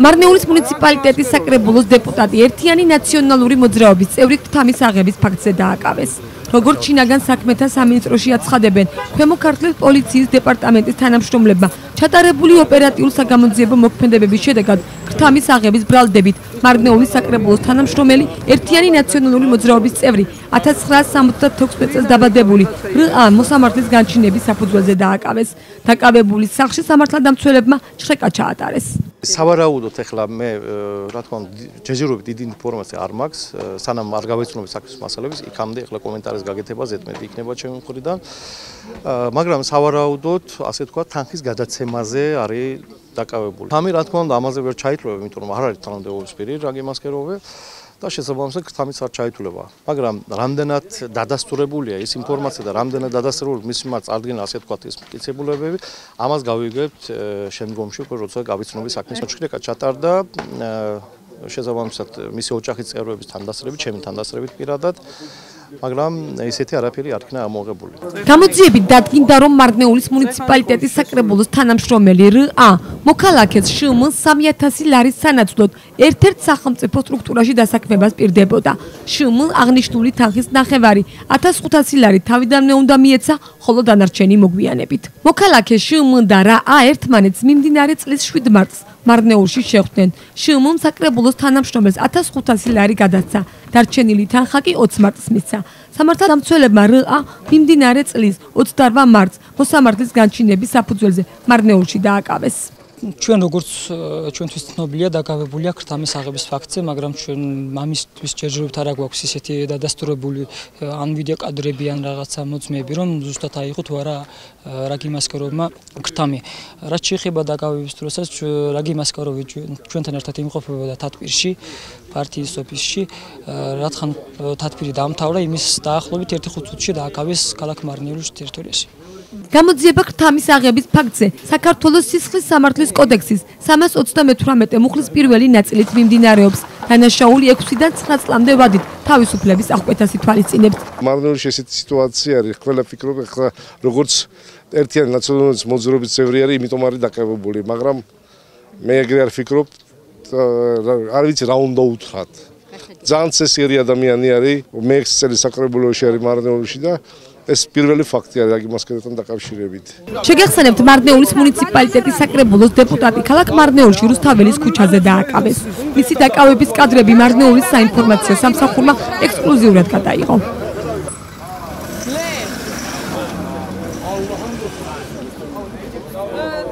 მარნეულის მუნიციპალიტეტის საკრებულოს დეპუტატი ერთიანი ნაციონალური მოძრაობის წევრი ქრთამის აღების ფაქტზე დააკავეს. როგორც შინაგან საქმეთა სამინისტროში აცხადებენ, ქვემო ქართლის პოლიციის დეპარტამენტის თანამშრომლებმა ჩატარებული ოპერატიულ-საგამოძიებო მოქმედებების შედეგად ქრთამის აღების ბრალდებით მარნეულის საკრებულოს თანამშრომელი ერთიანი ნაციონალური მოძრაობის წევრი 1976 წელს დაბადებული რ.ა. მოსამართლის განჩინების საფუძველზე დააკავეს. დაკავებული სახლში სამართალდამცველებმა შრეკა ჩაატარეს. სავარაუდოდ ეხლა მე რა თქმა უნდა ჯეჯირობით დიდი ინფორმაცია არ მაქვს, სანამ არ გავეცნობ საქმის მასალების, იქამდე ეხლა კომენტარის გაკეთება ზედმეტი იქნება ჩემი მხრიდან. მაგრამ სავარაუდოდ, ასე თქვა, თანხის გადაცემაზე არის დაკავებული. თამი რა თქმა უნდა ამაზე ვერ ჩაითვლება, იმიტომ რომ არ არის თანამდებობის პირი რა გიმასკეროვე და შესაბამისად ქრთამიც არ ჩაითვლება. მაგრამ რამდენად დადასტურებულია ის ინფორმაცია და რამდენად დადასტურებული მის მიმართ წარდგენა ასე თქვა ის მტკიცებულებები, ამას გავიგებთ შემდგომში, როცა გავიცნობთ საქმის შრეკა ჩატარდა შესაბამისად მისი ოჯახის წევრების თანდასწრებით, ჩემი თანდასწრებით პირადად. მაგრამ ისეთი არაფერი არ იქნა ამოღებული. გამოძიებით დადგინდა, რომ მარნეულის მუნიციპალიტეტის საკრებულოს თანამშრომელი რ.ა. მოქალაქეს შმ 3000 ლარის სანაცვლოდ ერთ-ერთ სახელმწიფო სტრუქტურაში დასაქმებას პირდებოდა. შმ აღნიშნული თანხის ნახევარი 1500 ლარი თავიდანვე უნდა მიეცა, ხოლო დანარჩენი მოგვიანებით. მოქალაქე შმ და რა.ა. ერთმანეთს მიმდინარე წლის 7 მარტს მარნეულში შეხვდნენ. შმ საკრებულოს თანამშრომელს 1500 ლარი გადაცა. დარჩენილი თანხა კი 20 მარტს მისცა. სამართალდამცველებმა რ.ა. მიმდინარე წლის 28 მარტს მოსამართლის განჩინების საფუძველზე მარნეულში დააკავეს. ჩვენ როგორც ჩვენთვის ცნობილია დაკავებულია ქრთამის აღების ფაქტზე, მაგრამ ჩვენ ამისთვის ჯერჯერობით არ გვაქვს ისეთი დადასტურებული ან ვიდეო კადრები ან რაღაცა მოძმეები, რომ ზუსტად აიღოთ თუ არა რა გიმასკეროვებმა ქრთამი. რაც შეეხება დაკავების დროსაც რა გიმასკეროვი ჩვენთან ერთად იმყოფებოდა თათბირში, პარტიის ოფისში, რადგან თათბირი დაამთავრა, იმის დაახლოებით 1-5 წუთში დააკავეს ქალაქ მარნეულის ტერიტორიაში. გამოძიება ქრთამის აღების ფაქტზე საქართველოს სისხლის სამართლის კოდექსის 328 მუხლის პირველი ნაწილით მიმდინარეობს. დანაშაული 6-დან 9 წლამდე ვადით თავისუფლების აღკვეთას ითვალისწინებს. მარნეულში ესეთი სიტუაცია არის, ყველა ფიქრობ ახლა როგორც ერთიანი ნაციონალური მოძრაობის წევრი არის, იმიტომ არის დაკავებული, მაგრამ მე ეგრე არ ვფიქრობ, არ ვიცი რა უნდა უთხრათ. ძალიან წესიერი ადამიანი არის, მე 6 წელი საკრებულოში არის მარნეულში და ეს პირველი ფაქტი არის აგიმასკერთან დაკავშირებით. შეგახსენებთ, მარნეულის მუნიციპალიტეტის საკრებულოს დეპუტატი ქალაქ მარნეულში რუსთაველის ქუჩაზე დააკავეს. მისი დაკავების კადრები მარნეულის საინფორმაციო სამსახურმა ექსკლუზიურად გადაიღო.